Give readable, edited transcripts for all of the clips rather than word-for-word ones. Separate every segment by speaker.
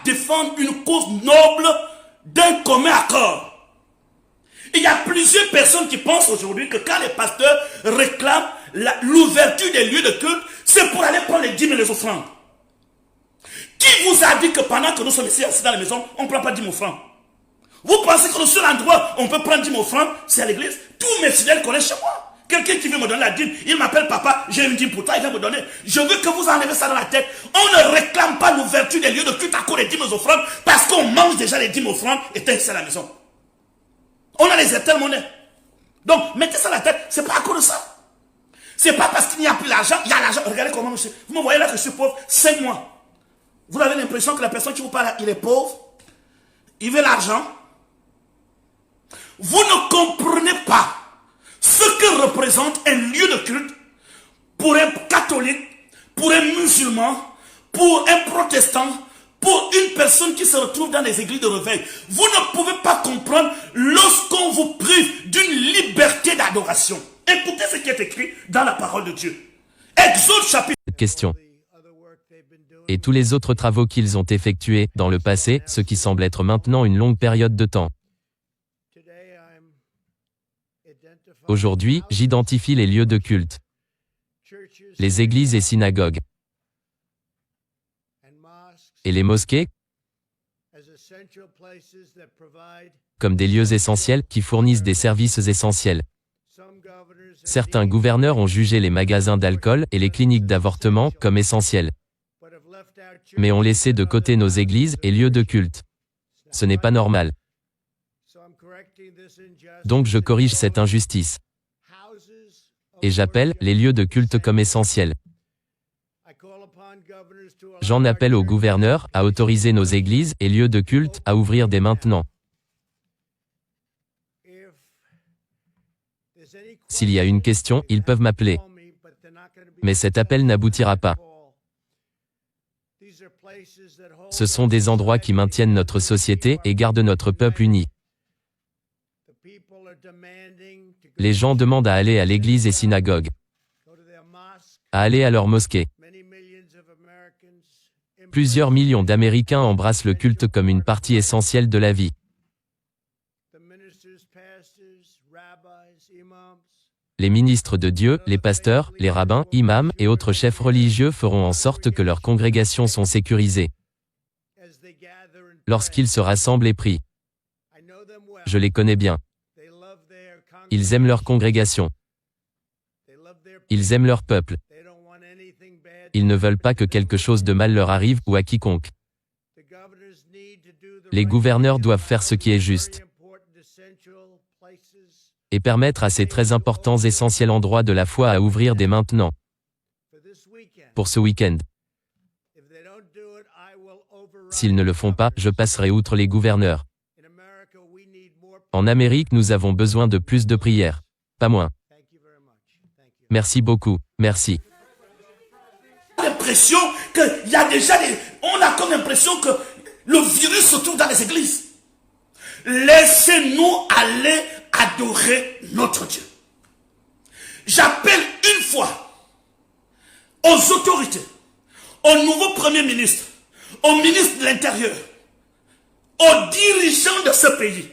Speaker 1: défendre une cause noble d'un commun accord. Il y a plusieurs personnes qui pensent aujourd'hui que quand les pasteurs réclament l'ouverture des lieux de culte, c'est pour aller prendre les dîmes et les offrandes. Qui vous a dit que pendant que nous sommes ici assis dans la maison, on ne prend pas 10 offrandes? Vous pensez que le seul endroit où on peut prendre 10 offrandes, c'est à l'église? Tous mes fidèles connaissent chez moi. Quelqu'un qui veut me donner la dîme, il m'appelle papa, j'ai une dîme pour toi, il vient me donner. Je veux que vous enlevez ça dans la tête. On ne réclame pas l'ouverture des lieux de culte à cause des 10 offrandes, parce qu'on mange déjà les 10 offrandes étant ici à la maison. On a les éternels monnaies. Donc, mettez ça dans la tête, c'est pas à cause de ça. C'est pas parce qu'il n'y a plus l'argent, il y a l'argent. Regardez comment je suis. Vous me voyez là que je suis pauvre, 5 mois. Vous avez l'impression que la personne qui vous parle, il est pauvre, il veut l'argent. Vous ne comprenez pas ce que représente un lieu de culte pour un catholique, pour un musulman, pour un protestant, pour une personne qui se retrouve dans les églises de réveil. Vous ne pouvez pas comprendre lorsqu'on vous prive d'une liberté d'adoration. Écoutez ce qui est écrit dans la parole de Dieu. Exode chapitre.
Speaker 2: Question. Et tous les autres travaux qu'ils ont effectués dans le passé, ce qui semble être maintenant une longue période de temps. Aujourd'hui, j'identifie les lieux de culte, les églises et synagogues, et les mosquées comme des lieux essentiels qui fournissent des services essentiels. Certains gouverneurs ont jugé les magasins d'alcool et les cliniques d'avortement comme essentiels, mais ont laissé de côté nos églises et lieux de culte. Ce n'est pas normal. Donc je corrige cette injustice. Et j'appelle les lieux de culte comme essentiels. J'en appelle aux gouverneurs à autoriser nos églises et lieux de culte à ouvrir dès maintenant. S'il y a une question, ils peuvent m'appeler. Mais cet appel n'aboutira pas. Ce sont des endroits qui maintiennent notre société et gardent notre peuple uni. Les gens demandent à aller à l'église et synagogue, à aller à leur mosquée. Plusieurs millions d'Américains embrassent le culte comme une partie essentielle de la vie. Les ministres de Dieu, les pasteurs, les rabbins, imams et autres chefs religieux feront en sorte que leurs congrégations sont sécurisées lorsqu'ils se rassemblent et prient. Je les connais bien. Ils aiment leur congrégation. Ils aiment leur peuple. Ils ne veulent pas que quelque chose de mal leur arrive ou à quiconque. Les gouverneurs doivent faire ce qui est juste et permettre à ces très importants essentiels endroits de la foi à ouvrir dès maintenant. Pour ce week-end. S'ils ne le font pas, je passerai outre les gouverneurs. En Amérique, nous avons besoin de plus de prières. Pas moins. Merci beaucoup. Merci.
Speaker 1: L'impression qu'il y a déjà on a comme l'impression que le virus se trouve dans les églises. Laissez-nous aller adorer notre Dieu. J'appelle une fois aux autorités, au nouveau Premier ministre, au ministre de l'Intérieur, aux dirigeants de ce pays.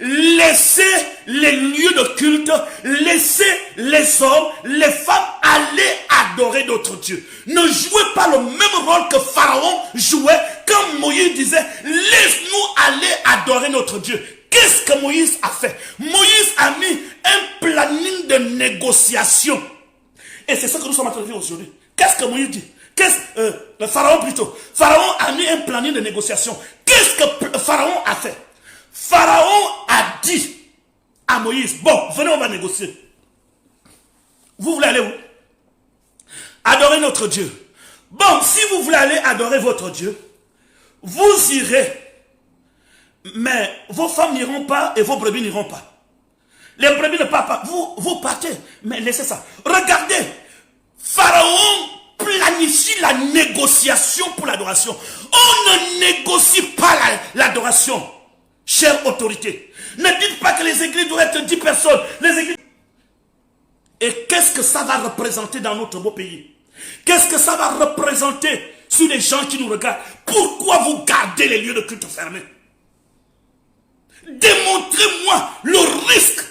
Speaker 1: Laissez les lieux de culte, laissez les hommes, les femmes aller adorer notre Dieu. Ne jouez pas le même rôle que Pharaon jouait quand Moïse disait « Laisse-nous aller adorer notre Dieu ». Qu'est-ce que Moïse a fait? Moïse a mis un planning de négociation. Et c'est ce que nous sommes en train de faire aujourd'hui. Qu'est-ce que Moïse dit? Le Pharaon plutôt. Pharaon a mis un planning de négociation. Qu'est-ce que Pharaon a fait? Pharaon a dit à Moïse, bon, venez, on va négocier. Vous voulez aller où? Adorer notre Dieu. Bon, si vous voulez aller adorer votre Dieu, vous irez. Mais vos femmes n'iront pas et vos brebis n'iront pas. Les brebis ne partent pas. Vous partez, mais laissez ça. Regardez, Pharaon planifie la négociation pour l'adoration. On ne négocie pas l'adoration. Chère autorité, ne dites pas que les églises doivent être 10 personnes. Les églises... Et qu'est-ce que ça va représenter dans notre beau pays? Qu'est-ce que ça va représenter sur les gens qui nous regardent. Pourquoi vous gardez les lieux de culte fermés? Démontrez-moi le risque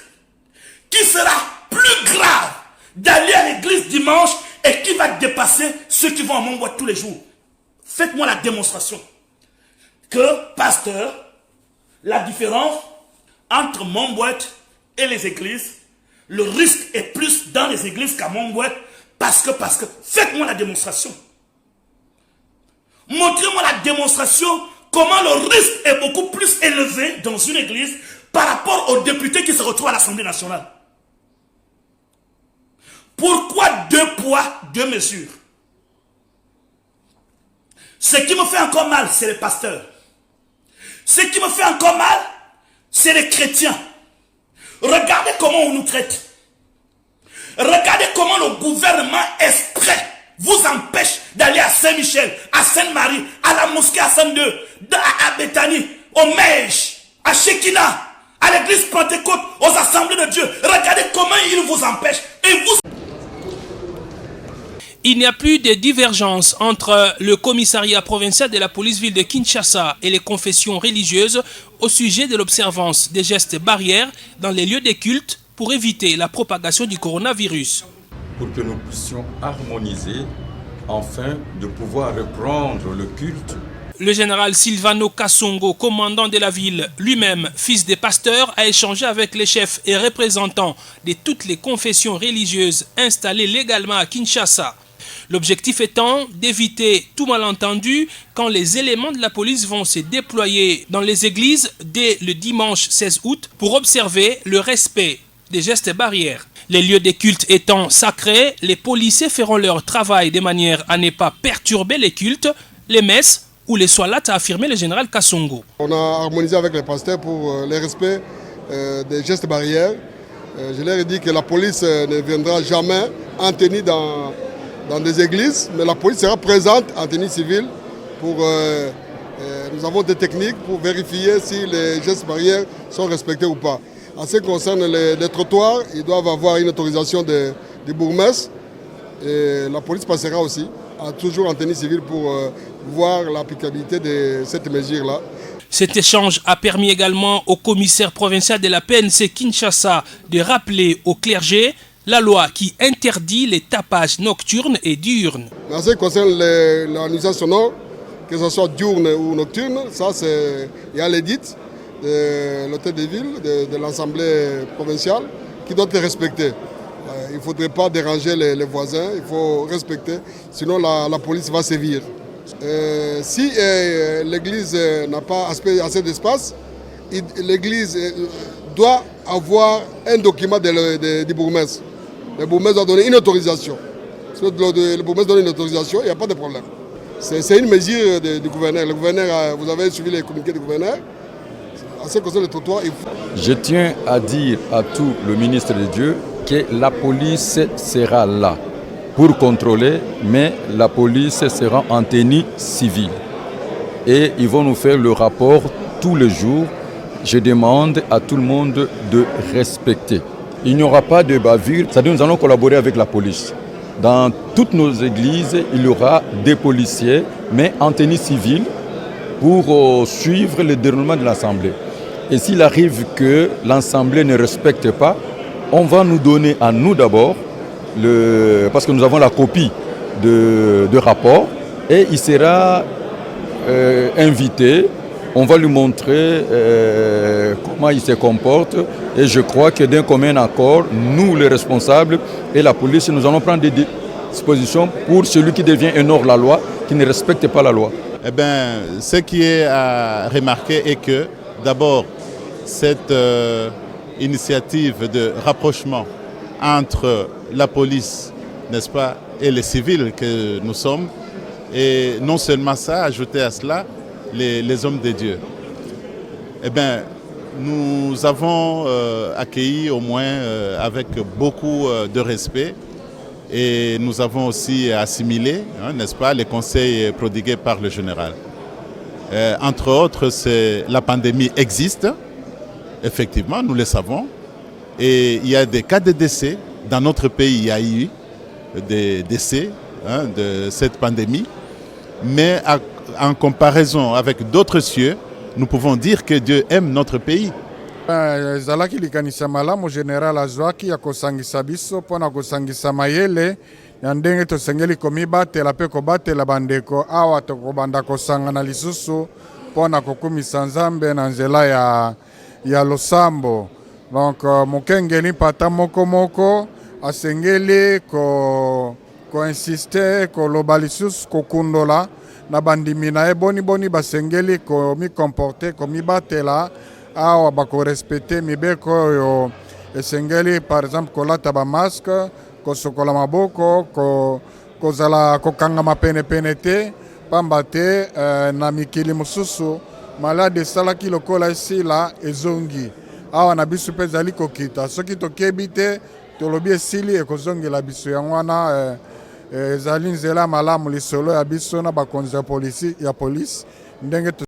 Speaker 1: qui sera plus grave d'aller à l'église dimanche et qui va dépasser ceux qui vont à mon boîte tous les jours. Faites-moi la démonstration que, pasteur, la différence entre mon boîte et les églises, le risque est plus dans les églises qu'à mon boîte parce que, faites-moi la démonstration. Montrez-moi la démonstration comment le risque est beaucoup plus élevé dans une église par rapport aux députés qui se retrouvent à l'Assemblée nationale. Pourquoi 2 poids, 2 mesures? Ce qui me fait encore mal, c'est les pasteurs. Ce qui me fait encore mal, c'est les chrétiens. Regardez comment on nous traite. Regardez comment le gouvernement exprès vous empêche d'aller à Saint-Michel, à Sainte-Marie, à la mosquée à Saint-Deux, à Bethanie, au Mège, à Shekinah, à l'église Pentecôte, aux assemblées de Dieu. Regardez comment il vous empêche. Et vous...
Speaker 3: Il n'y a plus de divergence entre le commissariat provincial de la police-ville de Kinshasa et les confessions religieuses au sujet de l'observance des gestes barrières dans les lieux de culte pour éviter la propagation du coronavirus.
Speaker 4: Pour que nous puissions harmoniser afin de pouvoir reprendre le culte.
Speaker 3: Le général Silvano Kassongo, commandant de la ville, lui-même fils de pasteur, a échangé avec les chefs et représentants de toutes les confessions religieuses installées légalement à Kinshasa. L'objectif étant d'éviter tout malentendu quand les éléments de la police vont se déployer dans les églises dès le dimanche 16 août pour observer le respect des gestes barrières. Les lieux de culte étant sacrés, les policiers feront leur travail de manière à ne pas perturber les cultes, les messes ou les soilates, a affirmé le général Kassongo.
Speaker 5: On a harmonisé avec les pasteurs pour le respect des gestes barrières. Je leur ai dit que la police ne viendra jamais en tenue dans des églises, mais la police sera présente en tenue civile. Nous avons des techniques pour vérifier si les gestes barrières sont respectés ou pas. En ce qui concerne les trottoirs, ils doivent avoir une autorisation du bourgmestre. Et la police passera aussi, toujours en tenue civile, pour voir l'applicabilité de cette mesure-là.
Speaker 3: Cet échange a permis également au commissaire provincial de la PNC Kinshasa de rappeler au clergé la loi qui interdit les tapages nocturnes et diurnes.
Speaker 5: En ce qui concerne la nuisance sonore, que ce soit diurne ou nocturne, il y a l'édit de l'hôtel de ville, de l'Assemblée provinciale, qui doit être respecté. Il ne faudrait pas déranger les voisins, il faut respecter, sinon la police va sévir. Si l'église n'a pas assez d'espace, l'église doit avoir un document du bourgmestre. Le bourgmestre doit donner une autorisation. Si le bourgmestre donne une autorisation, il n'y a pas de problème. C'est une mesure du gouverneur. Le gouverneur, vous avez suivi les communiqués du gouverneur. En ce qui concerne le trottoir,
Speaker 4: Je tiens à dire à tout le ministre de Dieu que la police sera là pour contrôler, mais la police sera en tenue civile. Et ils vont nous faire le rapport tous les jours. Je demande à tout le monde de respecter. Il n'y aura pas de bavure, c'est-à-dire nous allons collaborer avec la police. Dans toutes nos églises, il y aura des policiers, mais en tenue civile, pour suivre le déroulement de l'Assemblée. Et s'il arrive que l'Assemblée ne respecte pas, on va nous donner à nous d'abord, parce que nous avons la copie de rapport, et il sera invité. On va lui montrer comment il se comporte. Et je crois que d'un commun accord, nous les responsables et la police, nous allons prendre des dispositions pour celui qui devient un hors-la-loi, qui ne respecte pas la loi.
Speaker 6: Eh bien, ce qui est à remarquer est que, d'abord, cette initiative de rapprochement entre la police, n'est-ce pas, et les civils que nous sommes, et non seulement ça, ajouter à cela les hommes de Dieu. Eh bien, nous avons accueilli au moins avec beaucoup de respect et nous avons aussi assimilé, n'est-ce pas, les conseils prodigués par le général. Entre autres, la pandémie existe, effectivement, nous le savons, et il y a des cas de décès. Dans notre pays, il y a eu des décès de cette pandémie. mais en comparaison avec d'autres cieux, nous pouvons dire que Dieu aime notre pays.
Speaker 7: Ezalaki likanisa malamu général azwaki ya kosangisa biso mpona kosangisa mayele ya ndenge tosengeli komibatela mpe kobatela bandeko awa tokobanda kosangana lisusu mpona kokumisa Nzambe na nzela ya losambo. Donc mokengeli mpata moko asengeli ko-insiste koloba lisusu kokundola na bandimi na ye boni basengeli komikomporte komibatela awa bakorespecte mibeko oyo esengeli par exemple kolata bamaske kosokola maboko kozala kokangama penepene te pamba te na mikili mosusu malade esalaki lokola esila ezongi awa na biso mpe ezali kokita soki tokebi te tolobi esili ekozongela biso yango wana ezali nzela malamu lisolo ya biso na bakonzi ya polisi ndenge